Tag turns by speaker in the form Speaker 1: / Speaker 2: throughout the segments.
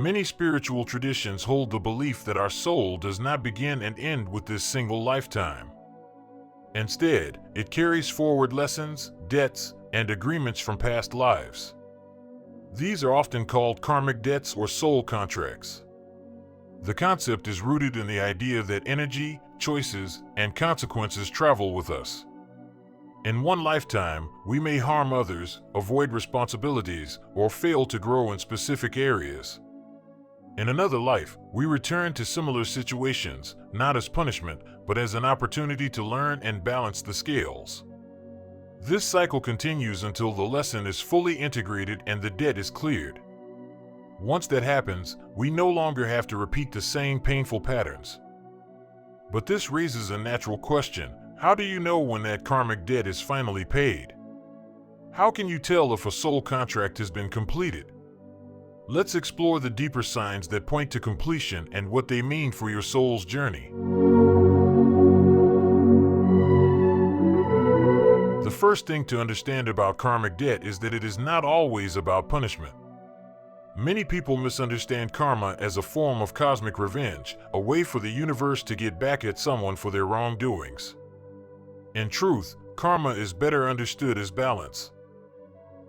Speaker 1: Many spiritual traditions hold the belief that our soul does not begin and end with this single lifetime. Instead, it carries forward lessons, debts, and agreements from past lives. These are often called karmic debts or soul contracts. The concept is rooted in the idea that energy, choices, and consequences travel with us. In one lifetime, we may harm others, avoid responsibilities, or fail to grow in specific areas. In another life, we return to similar situations, not as punishment, but as an opportunity to learn and balance the scales. This cycle continues until the lesson is fully integrated and the debt is cleared. Once that happens, we no longer have to repeat the same painful patterns. But this raises a natural question: how do you know when that karmic debt is finally paid? How can you tell if a soul contract has been completed? Let's explore the deeper signs that point to completion and what they mean for your soul's journey. The first thing to understand about karmic debt is that it is not always about punishment. Many people misunderstand karma as a form of cosmic revenge, a way for the universe to get back at someone for their wrongdoings. In truth, karma is better understood as balance.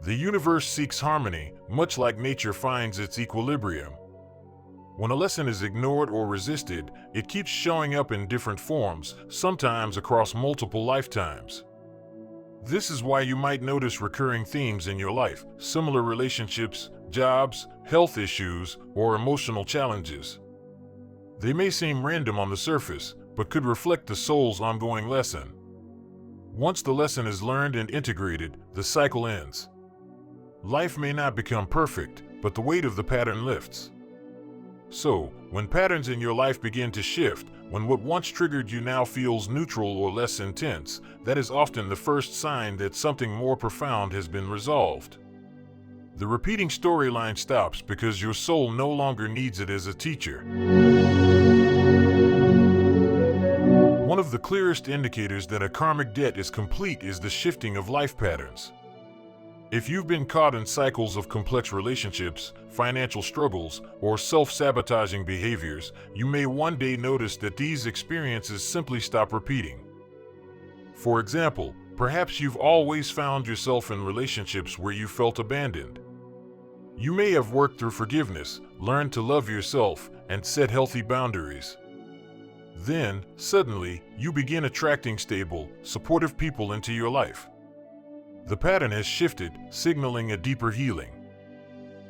Speaker 1: The universe seeks harmony, much like nature finds its equilibrium. When a lesson is ignored or resisted, it keeps showing up in different forms, sometimes across multiple lifetimes. This is why you might notice recurring themes in your life: similar relationships, jobs, health issues, or emotional challenges. They may seem random on the surface, but could reflect the soul's ongoing lesson. Once the lesson is learned and integrated, the cycle ends. Life may not become perfect, but the weight of the pattern lifts. So, when patterns in your life begin to shift, when what once triggered you now feels neutral or less intense, that is often the first sign that something more profound has been resolved. The repeating storyline stops because your soul no longer needs it as a teacher. One of the clearest indicators that a karmic debt is complete is the shifting of life patterns. If you've been caught in cycles of complex relationships, financial struggles, or self-sabotaging behaviors, you may one day notice that these experiences simply stop repeating. For example, perhaps you've always found yourself in relationships where you felt abandoned. You may have worked through forgiveness, learned to love yourself, and set healthy boundaries. Then, suddenly, you begin attracting stable, supportive people into your life. The pattern has shifted, signaling a deeper healing.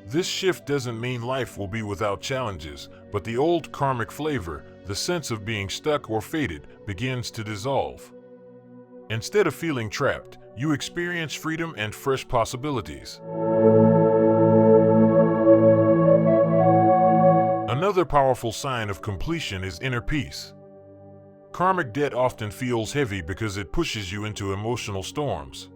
Speaker 1: This shift doesn't mean life will be without challenges, but the old karmic flavor, the sense of being stuck or fated, begins to dissolve. Instead of feeling trapped, you experience freedom and fresh possibilities. Another powerful sign of completion is inner peace. Karmic debt often feels heavy because it pushes you into emotional storms.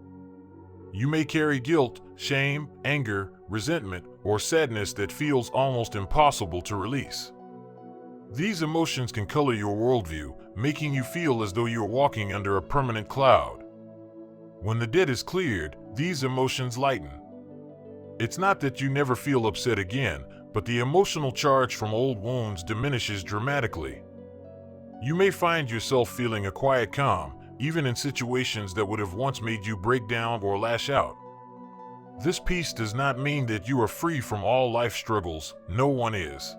Speaker 1: You may carry guilt, shame, anger, resentment, or sadness that feels almost impossible to release. These emotions can color your worldview, making you feel as though you're walking under a permanent cloud. When the debt is cleared, these emotions lighten. It's not that you never feel upset again, but the emotional charge from old wounds diminishes dramatically. You may find yourself feeling a quiet calm, even in situations that would have once made you break down or lash out. This peace does not mean that you are free from all life struggles. No one is.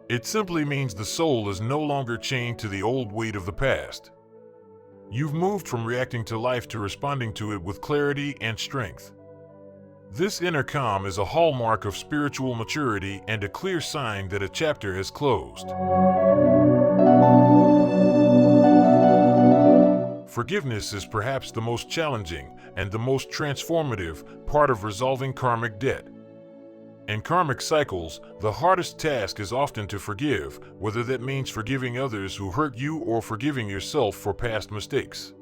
Speaker 1: It simply means the soul is no longer chained to the old weight of the past. You've moved from reacting to life to responding to it with clarity and strength. This inner calm is a hallmark of spiritual maturity and a clear sign that a chapter has closed. Forgiveness is perhaps the most challenging and the most transformative part of resolving karmic debt. In karmic cycles, the hardest task is often to forgive, whether that means forgiving others who hurt you or forgiving yourself for past mistakes.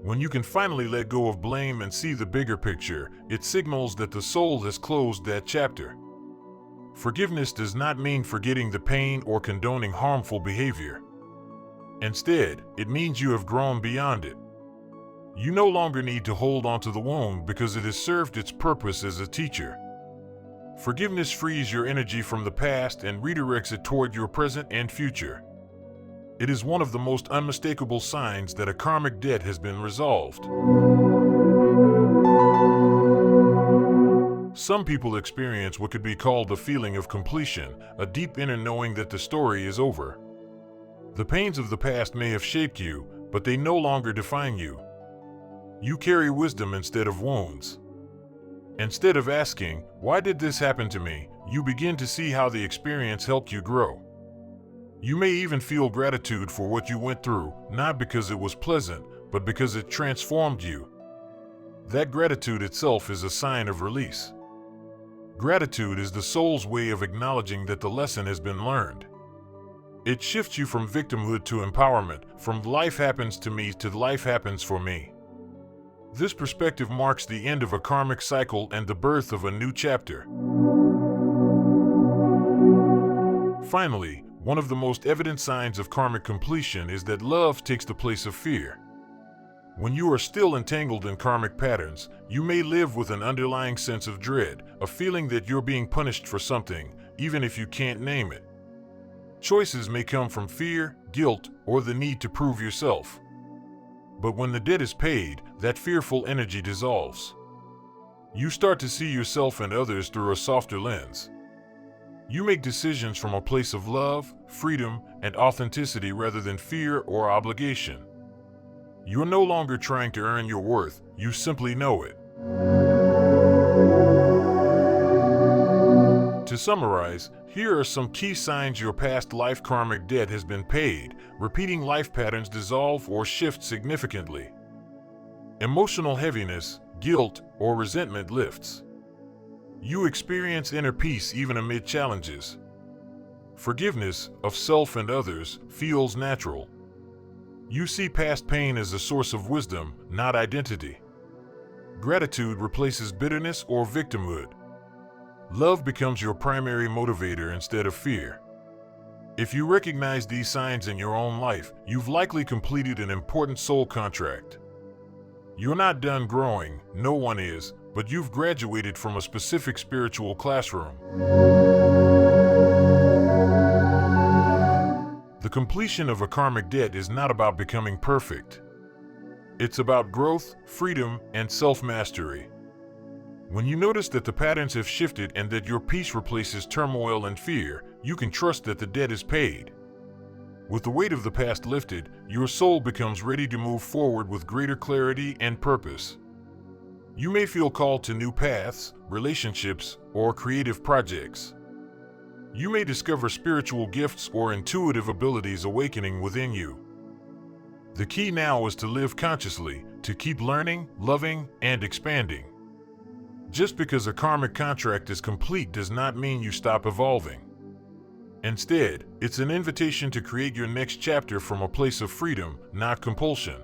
Speaker 1: When you can finally let go of blame and see the bigger picture, it signals that the soul has closed that chapter. Forgiveness does not mean forgetting the pain or condoning harmful behavior. Instead, it means you have grown beyond it. You no longer need to hold on to the wound because it has served its purpose as a teacher. Forgiveness frees your energy from the past and redirects it toward your present and future. It is one of the most unmistakable signs that a karmic debt has been resolved. Some people experience what could be called the feeling of completion, a deep inner knowing that the story is over. The pains of the past may have shaped you, but they no longer define you. You carry wisdom instead of wounds. Instead of asking, "Why did this happen to me?" you begin to see how the experience helped you grow. You may even feel gratitude for what you went through, not because it was pleasant, but because it transformed you. That gratitude itself is a sign of release. Gratitude is the soul's way of acknowledging that the lesson has been learned. It shifts you from victimhood to empowerment, from life happens to me to life happens for me. This perspective marks the end of a karmic cycle and the birth of a new chapter. Finally, one of the most evident signs of karmic completion is that love takes the place of fear. When you are still entangled in karmic patterns, you may live with an underlying sense of dread, a feeling that you're being punished for something, even if you can't name it. Choices may come from fear, guilt, or the need to prove yourself. But when the debt is paid, that fearful energy dissolves. You start to see yourself and others through a softer lens. You make decisions from a place of love, freedom, and authenticity rather than fear or obligation. You're no longer trying to earn your worth, you simply know it. To summarize, here are some key signs your past life karmic debt has been paid. Repeating life patterns dissolve or shift significantly. Emotional heaviness, guilt, or resentment lifts. You experience inner peace even amid challenges. Forgiveness, of self and others, feels natural. You see past pain as a source of wisdom, not identity. Gratitude replaces bitterness or victimhood. Love becomes your primary motivator instead of fear. If you recognize these signs in your own life, you've likely completed an important soul contract. You're not done growing, no one is, but you've graduated from a specific spiritual classroom. The completion of a karmic debt is not about becoming perfect. It's about growth, freedom, and self-mastery. When you notice that the patterns have shifted and that your peace replaces turmoil and fear, you can trust that the debt is paid. With the weight of the past lifted, your soul becomes ready to move forward with greater clarity and purpose. You may feel called to new paths, relationships, or creative projects. You may discover spiritual gifts or intuitive abilities awakening within you. The key now is to live consciously, to keep learning, loving, and expanding. Just because a karmic contract is complete does not mean you stop evolving. Instead, it's an invitation to create your next chapter from a place of freedom, not compulsion.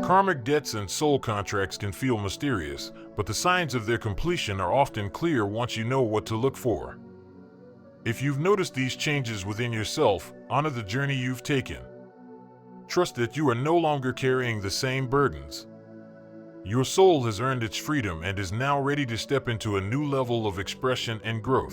Speaker 1: Karmic debts and soul contracts can feel mysterious, but the signs of their completion are often clear once you know what to look for. If you've noticed these changes within yourself, honor the journey you've taken. Trust that you are no longer carrying the same burdens. Your soul has earned its freedom and is now ready to step into a new level of expression and growth.